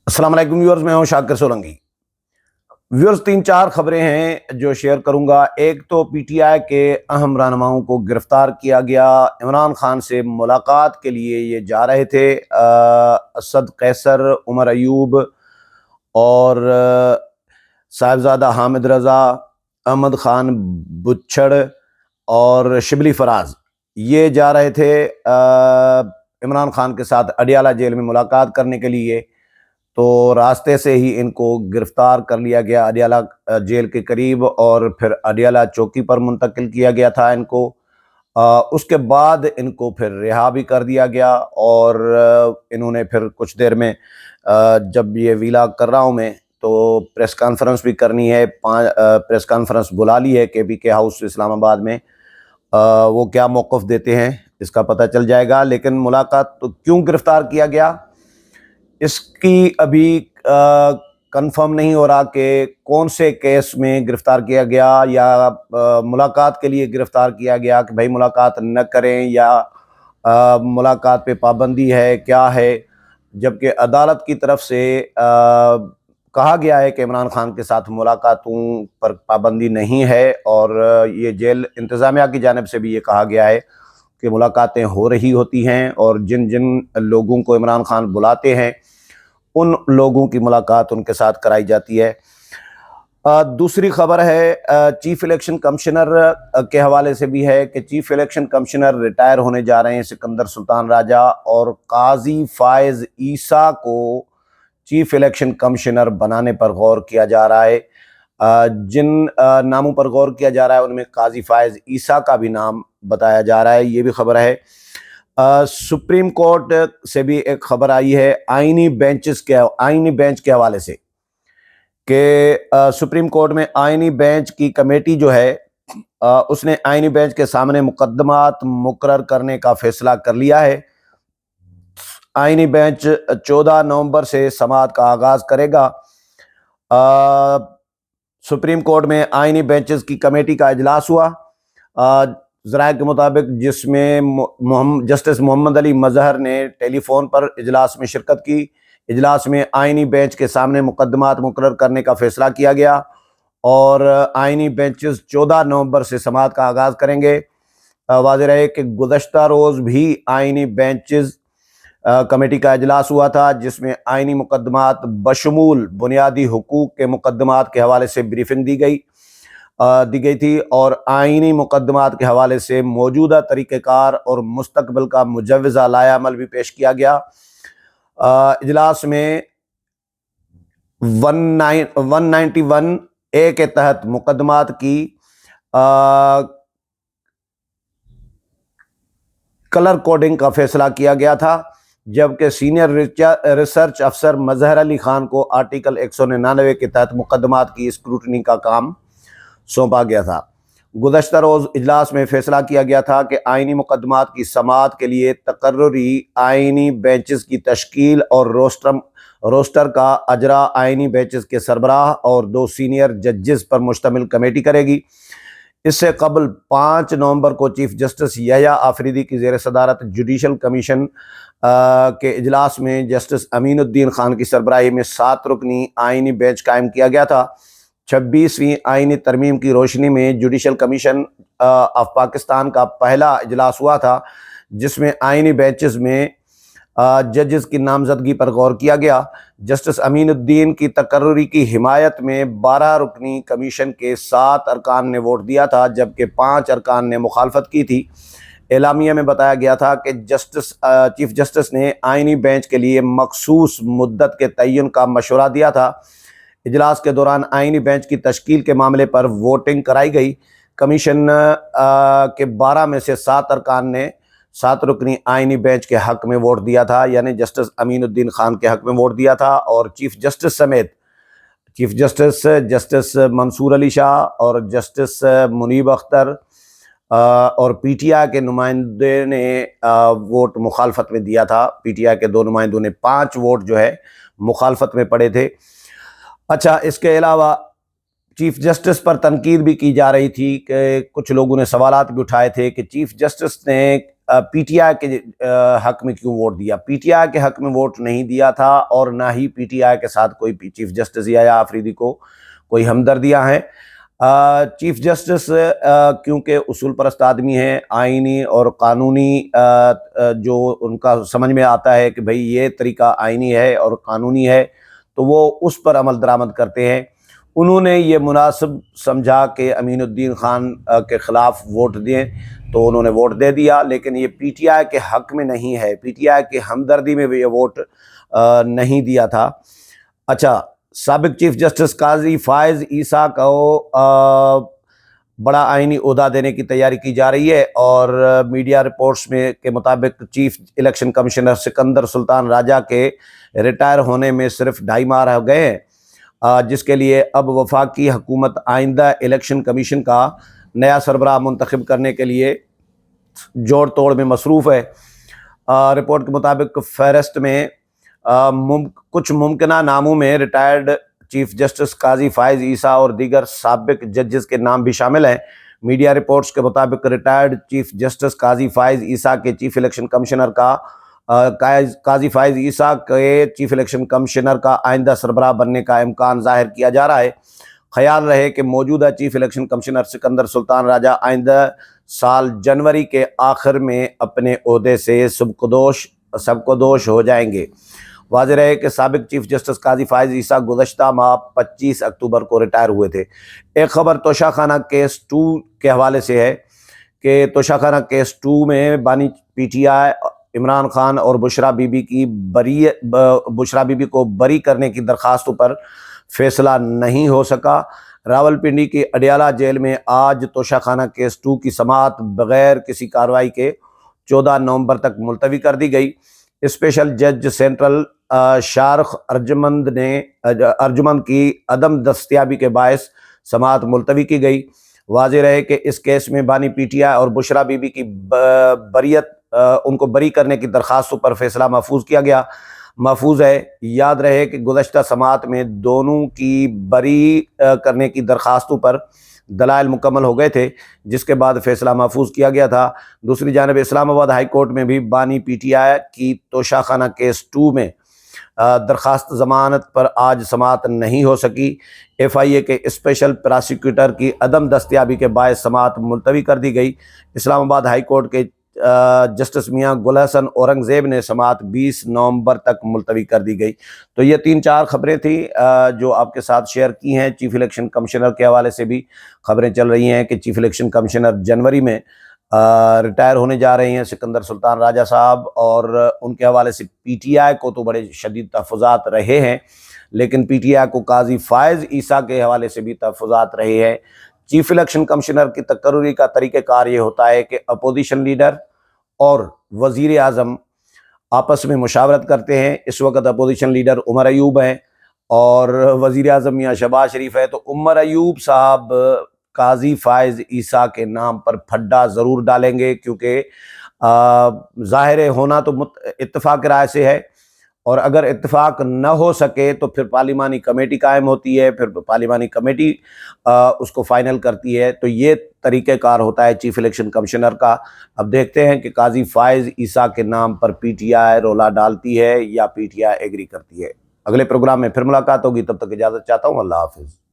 السلام علیکم ویورز، میں ہوں شاکر سولنگی۔ ویورز، 3-4 خبریں ہیں جو شیئر کروں گا۔ ایک تو پی ٹی آئی کے اہم رہنماؤں کو گرفتار کیا گیا۔ عمران خان سے ملاقات کے لیے یہ جا رہے تھے، اسد قیصر، عمر ایوب اور صاحبزادہ حامد رضا، احمد خان بچھڑ اور شبلی فراز، یہ جا رہے تھے عمران خان کے ساتھ اڈیالہ جیل میں ملاقات کرنے کے لیے۔ تو راستے سے ہی ان کو گرفتار کر لیا گیا اڈیالہ جیل کے قریب، اور پھر اڈیالہ چوکی پر منتقل کیا گیا تھا ان کو۔ اس کے بعد ان کو پھر رہا بھی کر دیا گیا، اور انہوں نے پھر کچھ دیر میں، جب یہ ویلاگ کر رہا ہوں میں، تو پریس کانفرنس بھی کرنی ہے، پریس کانفرنس بلا لی ہے KPK ہاؤس اسلام آباد میں۔ وہ کیا موقف دیتے ہیں اس کا پتہ چل جائے گا۔ لیکن ملاقات تو کیوں گرفتار کیا گیا اس کی ابھی کنفرم نہیں ہو رہا کہ کون سے کیس میں گرفتار کیا گیا، یا ملاقات کے لیے گرفتار کیا گیا کہ بھائی ملاقات نہ کریں، یا ملاقات پہ پابندی ہے، کیا ہے۔ جبکہ عدالت کی طرف سے کہا گیا ہے کہ عمران خان کے ساتھ ملاقاتوں پر پابندی نہیں ہے، اور یہ جیل انتظامیہ کی جانب سے بھی یہ کہا گیا ہے کہ ملاقاتیں ہو رہی ہوتی ہیں، اور جن جن لوگوں کو عمران خان بلاتے ہیں ان لوگوں کی ملاقات ان کے ساتھ کرائی جاتی ہے۔ دوسری خبر ہے چیف الیکشن کمشنر کے حوالے سے بھی ہے کہ چیف الیکشن کمشنر ریٹائر ہونے جا رہے ہیں سکندر سلطان راجہ، اور قاضی فائز عیسیٰ کو چیف الیکشن کمشنر بنانے پر غور کیا جا رہا ہے۔ جن ناموں پر غور کیا جا رہا ہے ان میں قاضی فائز عیسیٰ کا بھی نام بتایا جا رہا ہے، یہ بھی خبر ہے۔ سپریم کورٹ سے بھی ایک خبر آئی ہے آئینی بینچ کے حوالے سے، کہ سپریم کورٹ میں آئینی بینچ کی کمیٹی جو ہے، اس نے آئینی بینچ کے سامنے مقدمات مقرر کرنے کا فیصلہ کر لیا ہے۔ آئینی بینچ 14 نومبر سے سماعت کا آغاز کرے گا۔ سپریم کورٹ میں آئینی بینچز کی کمیٹی کا اجلاس ہوا ذرائع کے مطابق، جس میں جسٹس محمد علی مظہر نے ٹیلی فون پر اجلاس میں شرکت کی۔ اجلاس میں آئینی بینچ کے سامنے مقدمات مقرر کرنے کا فیصلہ کیا گیا، اور آئینی بینچز 14 نومبر سے سماعت کا آغاز کریں گے۔ واضح رہے کہ گزشتہ روز بھی آئینی بینچز کمیٹی کا اجلاس ہوا تھا، جس میں آئینی مقدمات بشمول بنیادی حقوق کے مقدمات کے حوالے سے بریفنگ دی گئی تھی، اور آئینی مقدمات کے حوالے سے موجودہ طریقہ کار اور مستقبل کا مجوزہ لائحہ عمل بھی پیش کیا گیا۔ اجلاس میں 191A کے تحت مقدمات کی کلر کوڈنگ کا فیصلہ کیا گیا تھا، جبکہ سینئر ریسرچ افسر مظہر علی خان کو آرٹیکل 199 کے تحت مقدمات کی اسکروٹنی کا کام سونپا گیا تھا۔ گزشتہ روز اجلاس میں فیصلہ کیا گیا تھا کہ آئینی مقدمات کی سماعت کے لیے تقرری آئینی بینچز کی تشکیل اور روسٹر کا اجرا آئینی بینچز کے سربراہ اور 2 سینئر ججز پر مشتمل کمیٹی کرے گی۔ اس سے قبل 5 نومبر کو چیف جسٹس یحییٰ آفریدی کی زیر صدارت جوڈیشل کمیشن کے اجلاس میں جسٹس امین الدین خان کی سربراہی میں 7 رکنی آئینی بینچ قائم کیا گیا تھا۔ 26ویں آئینی ترمیم کی روشنی میں جوڈیشل کمیشن آف پاکستان کا پہلا اجلاس ہوا تھا، جس میں آئینی بینچز میں ججز کی نامزدگی پر غور کیا گیا۔ جسٹس امین الدین کی تقرری کی حمایت میں 12 رکنی کمیشن کے 7 ارکان نے ووٹ دیا تھا، جبکہ 5 ارکان نے مخالفت کی تھی۔ اعلامیہ میں بتایا گیا تھا کہ چیف جسٹس نے آئینی بینچ کے لیے مخصوص مدت کے تعین کا مشورہ دیا تھا۔ اجلاس کے دوران آئینی بینچ کی تشکیل کے معاملے پر ووٹنگ کرائی گئی۔ کمیشن کے 12 میں سے 7 ارکان نے 7 رکنی آئینی بینچ کے حق میں ووٹ دیا تھا، یعنی جسٹس امین الدین خان کے حق میں ووٹ دیا تھا، اور چیف جسٹس سمیت جسٹس منصور علی شاہ اور جسٹس منیب اختر اور پی ٹی آئی کے نمائندے نے ووٹ مخالفت میں دیا تھا۔ پی ٹی آئی کے 2 نمائندوں نے 5 ووٹ جو ہے مخالفت میں پڑے تھے۔ اچھا، اس کے علاوہ چیف جسٹس پر تنقید بھی کی جا رہی تھی، کہ کچھ لوگوں نے سوالات بھی اٹھائے تھے کہ چیف جسٹس نے پی ٹی آئی کے حق میں کیوں ووٹ دیا؟ پی ٹی آئی کے حق میں ووٹ نہیں دیا تھا، اور نہ ہی پی ٹی آئی کے ساتھ کوئی چیف جسٹس یا آفریدی کو کوئی ہمدردیاں ہیں۔ چیف جسٹس کیونکہ اصول پرست آدمی ہیں، آئینی اور قانونی جو ان کا سمجھ میں آتا ہے کہ بھئی یہ طریقہ آئینی ہے اور قانونی ہے، تو وہ اس پر عمل درآمد کرتے ہیں۔ انہوں نے یہ مناسب سمجھا کہ امین الدین خان کے خلاف ووٹ دیں، تو انہوں نے ووٹ دے دیا، لیکن یہ پی ٹی آئی کے حق میں نہیں ہے، پی ٹی آئی کے ہمدردی میں بھی یہ ووٹ نہیں دیا تھا۔ اچھا، سابق چیف جسٹس قاضی فائز عیسیٰ کو بڑا آئینی عہدہ دینے کی تیاری کی جا رہی ہے، اور میڈیا رپورٹس میں کے مطابق چیف الیکشن کمشنر سکندر سلطان راجہ کے ریٹائر ہونے میں صرف 2.5 ماہ رہ گئے ہیں، جس کے لیے اب وفاقی حکومت آئندہ الیکشن کمیشن کا نیا سربراہ منتخب کرنے کے لیے جوڑ توڑ میں مصروف ہے۔ رپورٹ کے مطابق فہرست میں کچھ ممکنہ ناموں میں ریٹائرڈ چیف جسٹس قاضی فائز عیسیٰ اور دیگر سابق ججز کے نام بھی شامل ہیں۔ میڈیا رپورٹس کے مطابق ریٹائرڈ چیف جسٹس قاضی فائز عیسیٰ کے چیف الیکشن کمشنر کا قاضی فائز عیسیٰ کے چیف الیکشن کمشنر کا آئندہ سربراہ بننے کا امکان ظاہر کیا جا رہا ہے۔ خیال رہے کہ موجودہ چیف الیکشن کمشنر سکندر سلطان راجہ آئندہ سال جنوری کے آخر میں اپنے عہدے سے سبکدوش ہو جائیں گے۔ واضح رہے کہ سابق چیف جسٹس قاضی فائز عیسیٰ گزشتہ ماہ 25 اکتوبر کو ریٹائر ہوئے تھے۔ ایک خبر توشہ خانہ کیس 2 کے حوالے سے ہے کہ توشہ خانہ کیس 2 میں بانی P T I Imran Khan اور بشرا بی بی کو بری کرنے کی درخواستوں پر فیصلہ نہیں ہو سکا۔ راولپنڈی کی اڈیالہ جیل میں آج توشہ خانہ کیس 2 کی سماعت بغیر کسی کارروائی کے 14 نومبر تک ملتوی کر دی گئی۔ اسپیشل جج سینٹرل شارخ ارجمند کی عدم دستیابی کے باعث سماعت ملتوی کی گئی۔ واضح رہے کہ اس کیس میں بانی پی ٹی آئی اور بشرا بی بی کی ان کو بری کرنے کی درخواستوں پر فیصلہ محفوظ ہے۔ یاد رہے کہ گزشتہ سماعت میں دونوں کی بری کرنے کی درخواستوں پر دلائل مکمل ہو گئے تھے، جس کے بعد فیصلہ محفوظ کیا گیا تھا۔ دوسری جانب اسلام آباد ہائی کورٹ میں بھی بانی پی ٹی آئی کی توشہ خانہ کیس 2 میں درخواست ضمانت پر آج سماعت نہیں ہو سکی۔ ایف آئی اے کے اسپیشل پراسیکیوٹر کی عدم دستیابی کے باعث سماعت ملتوی کر دی گئی۔ اسلام آباد ہائی کورٹ کے جسٹس میاں گل حسن اورنگزیب نے سماعت 20 نومبر تک ملتوی کر دی گئی۔ تو یہ 3-4 خبریں تھیں جو آپ کے ساتھ شیئر کی ہیں۔ چیف الیکشن کمشنر کے حوالے سے بھی خبریں چل رہی ہیں کہ چیف الیکشن کمشنر جنوری میں ریٹائر ہونے جا رہے ہیں سکندر سلطان راجہ صاحب، اور ان کے حوالے سے پی ٹی آئی کو تو بڑے شدید تحفظات رہے ہیں، لیکن پی ٹی آئی کو قاضی فائز عیسیٰ کے حوالے سے بھی تحفظات رہے ہیں۔ چیف الیکشن کمشنر کی تقرری کا طریقہ کار یہ ہوتا ہے کہ اپوزیشن لیڈر اور وزیر اعظم آپس میں مشاورت کرتے ہیں۔ اس وقت اپوزیشن لیڈر عمر ایوب ہیں اور وزیر اعظم میاں شہباز شریف ہے، تو عمر ایوب صاحب قاضی فائز عیسیٰ کے نام پر پھڈا ضرور ڈالیں گے، کیونکہ ظاہر ہونا تو اتفاق رائے سے ہے، اور اگر اتفاق نہ ہو سکے تو پھر پارلیمانی کمیٹی قائم ہوتی ہے، پھر پارلیمانی کمیٹی اس کو فائنل کرتی ہے۔ تو یہ طریقہ کار ہوتا ہے چیف الیکشن کمشنر کا۔ اب دیکھتے ہیں کہ قاضی فائز عیسیٰ کے نام پر پی ٹی آئی رولا ڈالتی ہے یا پی ٹی آئی ایگری کرتی ہے۔ اگلے پروگرام میں پھر ملاقات ہوگی، تب تک اجازت چاہتا ہوں۔ اللہ حافظ۔